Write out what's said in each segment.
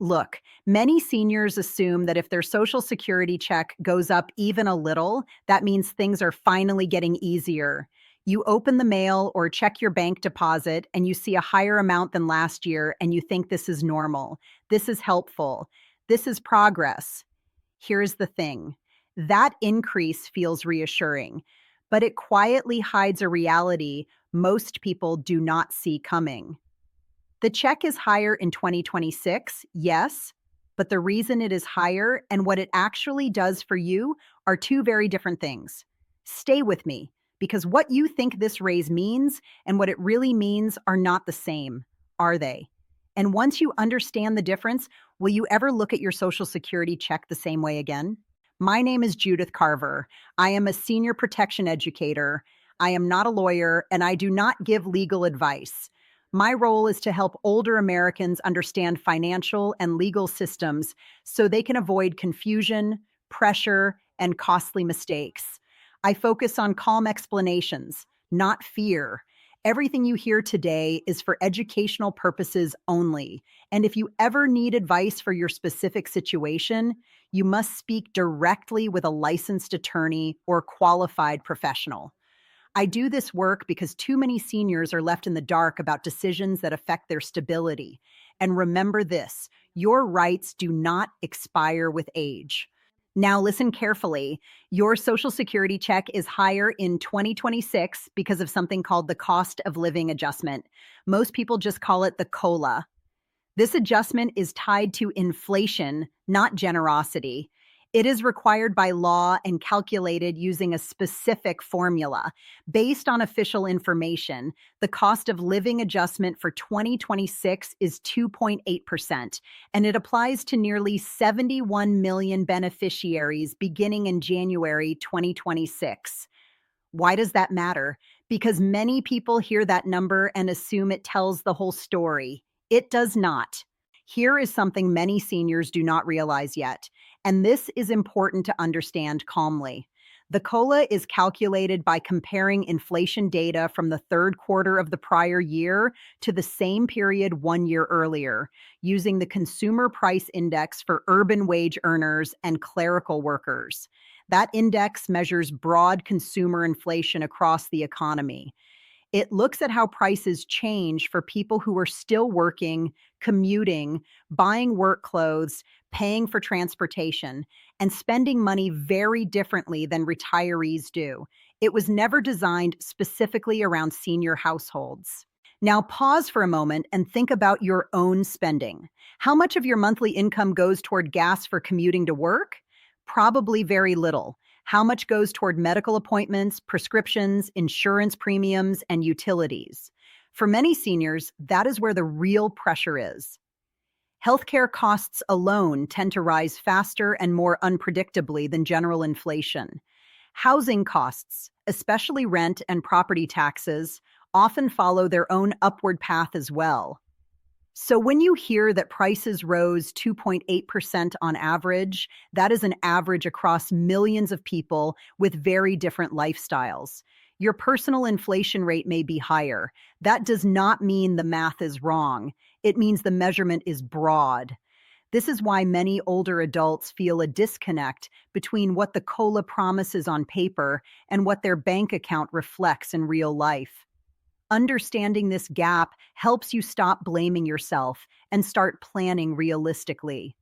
Look, many seniors assume that if their Social Security check goes up even a little, that means things are finally getting easier. You open the mail or check your bank deposit and you see a higher amount than last year and you think this is normal. This is helpful. This is progress. Here's the thing, that increase feels reassuring, but it quietly hides a reality most people do not see coming. The check is higher in 2026, yes, but the reason it is higher and what it actually does for you are two very different things. Stay with me, because what you think this raise means and what it really means are not the same, are they? And once you understand the difference, will you ever look at your Social Security check the same way again? My name is Judith Carver. I am a senior protection educator. I am not a lawyer, and I do not give legal advice. My role is to help older Americans understand financial and legal systems so they can avoid confusion, pressure, and costly mistakes. I focus on calm explanations, not fear. Everything you hear today is for educational purposes only. And if you ever need advice for your specific situation, you must speak directly with a licensed attorney or qualified professional. I do this work because too many seniors are left in the dark about decisions that affect their stability. And remember this, your rights do not expire with age. Now, listen carefully. Your Social Security check is higher in 2026 because of something called the cost of living adjustment. Most people just call it the COLA. This adjustment is tied to inflation, not generosity. It is required by law and calculated using a specific formula. Based on official information, the cost of living adjustment for 2026 is 2.8%, and it applies to nearly 71 million beneficiaries beginning in January 2026. Why does that matter? Because many people hear that number and assume it tells the whole story. It does not. Here is something many seniors do not realize yet, and this is important to understand calmly. The COLA is calculated by comparing inflation data from the third quarter of the prior year to the same period 1 year earlier, using the Consumer Price Index for urban wage earners and clerical workers. That index measures broad consumer inflation across the economy. It looks at how prices change for people who are still working, commuting, buying work clothes, paying for transportation, and spending money very differently than retirees do. It was never designed specifically around senior households. Now, pause for a moment and think about your own spending. How much of your monthly income goes toward gas for commuting to work? Probably very little. How much goes toward medical appointments, prescriptions, insurance premiums, and utilities? For many seniors, that is where the real pressure is. Healthcare costs alone tend to rise faster and more unpredictably than general inflation. Housing costs, especially rent and property taxes, often follow their own upward path as well. So when you hear that prices rose 2.8% on average, that is an average across millions of people with very different lifestyles. Your personal inflation rate may be higher. That does not mean the math is wrong. It means the measurement is broad. This is why many older adults feel a disconnect between what the COLA promises on paper and what their bank account reflects in real life. Understanding this gap helps you stop blaming yourself and start planning realistically.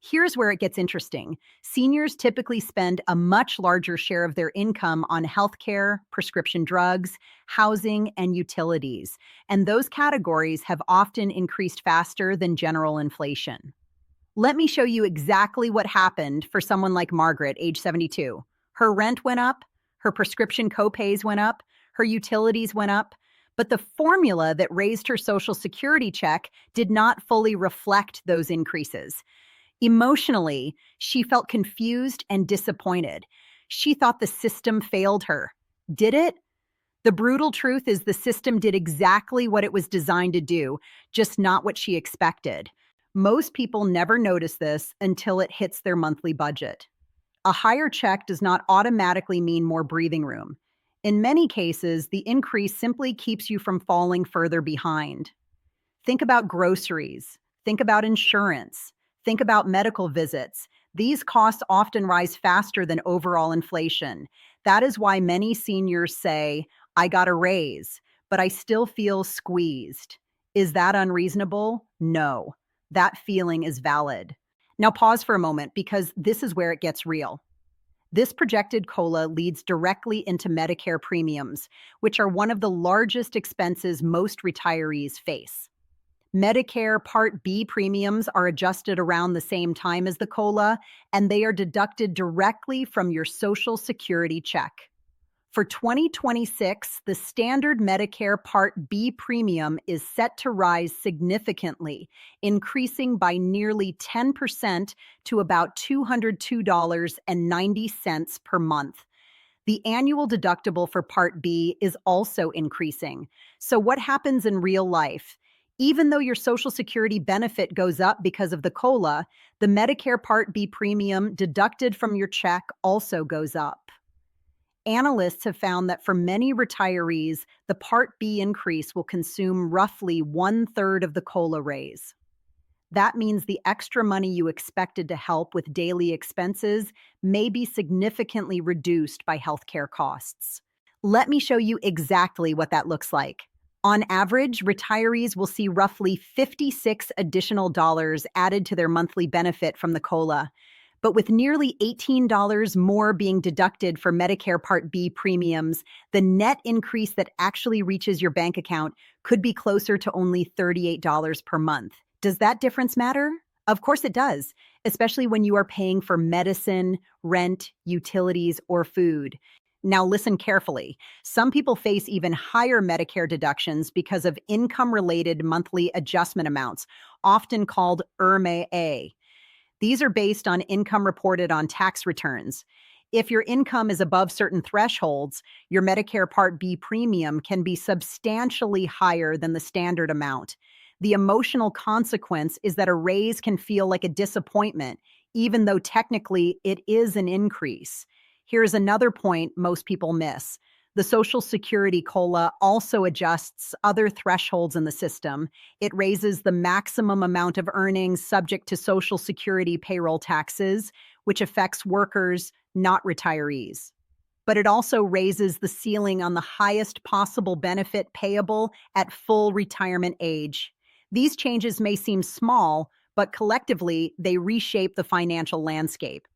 Here's where it gets interesting. Seniors typically spend a much larger share of their income on healthcare, prescription drugs, housing, and utilities, and those categories have often increased faster than general inflation. Let me show you exactly what happened for someone like Margaret, age 72. Her rent went up, her prescription copays went up, her utilities went up, but the formula that raised her Social Security check did not fully reflect those increases. Emotionally, she felt confused and disappointed. She thought the system failed her. Did it? The brutal truth is the system did exactly what it was designed to do, just not what she expected. Most people never notice this until it hits their monthly budget. A higher check does not automatically mean more breathing room. In many cases, the increase simply keeps you from falling further behind. Think about groceries. Think about insurance. Think about medical visits. These costs often rise faster than overall inflation. That is why many seniors say, I got a raise, but I still feel squeezed. Is that unreasonable? No. That feeling is valid. Now, pause for a moment because this is where it gets real. This projected COLA leads directly into Medicare premiums, which are one of the largest expenses most retirees face. Medicare Part B premiums are adjusted around the same time as the COLA, and they are deducted directly from your Social Security check. For 2026, the standard Medicare Part B premium is set to rise significantly, increasing by nearly 10% to about $202.90 per month. The annual deductible for Part B is also increasing. So, what happens in real life? Even though your Social Security benefit goes up because of the COLA, the Medicare Part B premium deducted from your check also goes up. Analysts have found that for many retirees, the Part B increase will consume roughly one-third of the COLA raise. That means the extra money you expected to help with daily expenses may be significantly reduced by healthcare costs. Let me show you exactly what that looks like. On average, retirees will see roughly 56 additional dollars added to their monthly benefit from the COLA. But with nearly $18 more being deducted for Medicare Part B premiums, the net increase that actually reaches your bank account could be closer to only $38 per month. Does that difference matter? Of course it does, especially when you are paying for medicine, rent, utilities, or food. Now listen carefully. Some people face even higher Medicare deductions because of income-related monthly adjustment amounts, often called IRMAA. These are based on income reported on tax returns. If your income is above certain thresholds, your Medicare Part B premium can be substantially higher than the standard amount. The emotional consequence is that a raise can feel like a disappointment, even though technically it is an increase. Here's another point most people miss. The Social Security COLA also adjusts other thresholds in the system. It raises the maximum amount of earnings subject to Social Security payroll taxes, which affects workers, not retirees. But it also raises the ceiling on the highest possible benefit payable at full retirement age. These changes may seem small, but collectively, they reshape the financial landscape.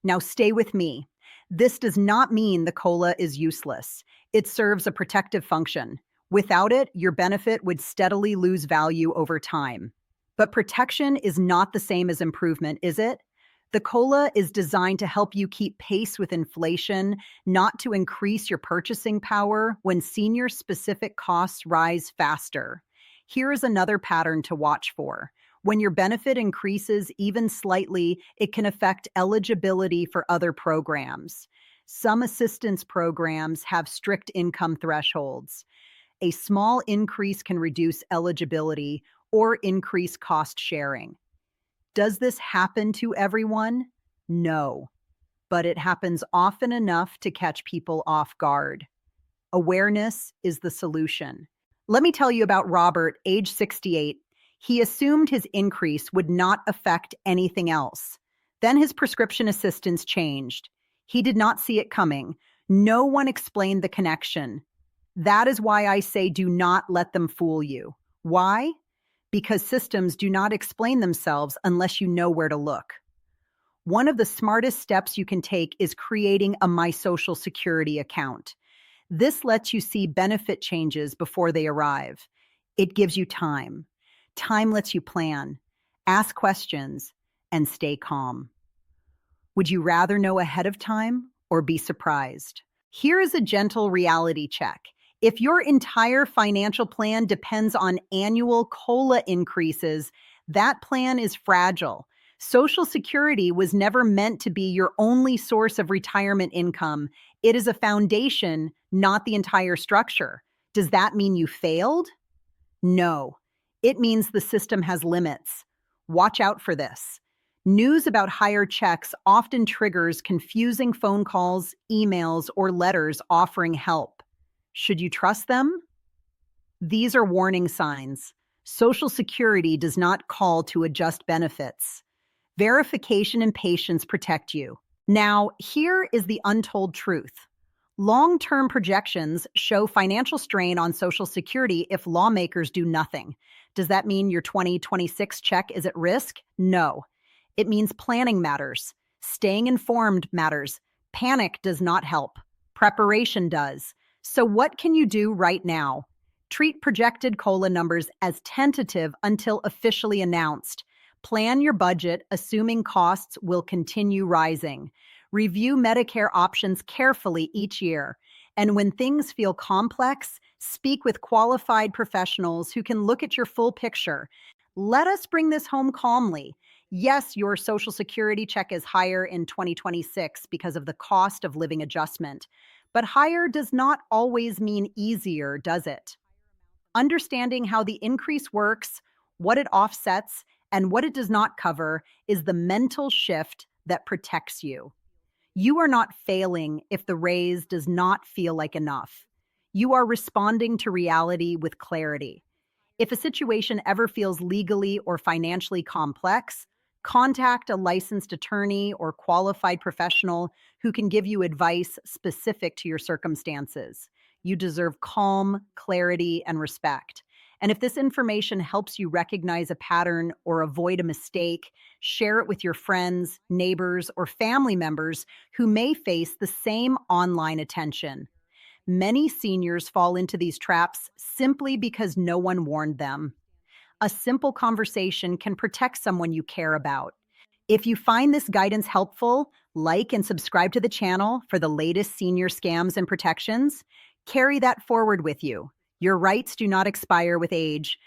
Now, stay with me. This does not mean the COLA is useless. It serves a protective function. Without it, your benefit would steadily lose value over time. But protection is not the same as improvement, is it? The COLA is designed to help you keep pace with inflation, not to increase your purchasing power when senior-specific costs rise faster. Here is another pattern to watch for. When your benefit increases even slightly, it can affect eligibility for other programs. Some assistance programs have strict income thresholds. A small increase can reduce eligibility or increase cost sharing. Does this happen to everyone? No, but it happens often enough to catch people off guard. Awareness is the solution. Let me tell you about Robert, age 68. He assumed his increase would not affect anything else. Then his prescription assistance changed. He did not see it coming. No one explained the connection. That is why I say do not let them fool you. Why? Because systems do not explain themselves unless you know where to look. One of the smartest steps you can take is creating a My Social Security account. This lets you see benefit changes before they arrive. It gives you time. Time lets you plan, ask questions, and stay calm. Would you rather know ahead of time or be surprised? Here is a gentle reality check. If your entire financial plan depends on annual COLA increases, that plan is fragile. Social Security was never meant to be your only source of retirement income. It is a foundation, not the entire structure. Does that mean you failed? No. It means the system has limits. Watch out for this. News about higher checks often triggers confusing phone calls, emails, or letters offering help. Should you trust them? These are warning signs. Social Security does not call to adjust benefits. Verification and patience protect you. Now, here is the untold truth. Long-term projections show financial strain on Social Security if lawmakers do nothing. Does that mean your 2026 check is at risk? No. It means planning matters. Staying informed matters. Panic does not help. Preparation does. So what can you do right now? Treat projected COLA numbers as tentative until officially announced. Plan your budget, assuming costs will continue rising. Review Medicare options carefully each year. And when things feel complex, speak with qualified professionals who can look at your full picture. Let us bring this home calmly. Yes, your Social Security check is higher in 2026 because of the cost of living adjustment. But higher does not always mean easier, does it? Understanding how the increase works, what it offsets, and what it does not cover is the mental shift that protects you. You are not failing if the raise does not feel like enough. You are responding to reality with clarity. If a situation ever feels legally or financially complex, contact a licensed attorney or qualified professional who can give you advice specific to your circumstances. You deserve calm, clarity, and respect. And if this information helps you recognize a pattern or avoid a mistake, share it with your friends, neighbors, or family members who may face the same online attention. Many seniors fall into these traps simply because no one warned them. A simple conversation can protect someone you care about. If you find this guidance helpful, like and subscribe to the channel for the latest senior scams and protections. Carry that forward with you. Your rights do not expire with age.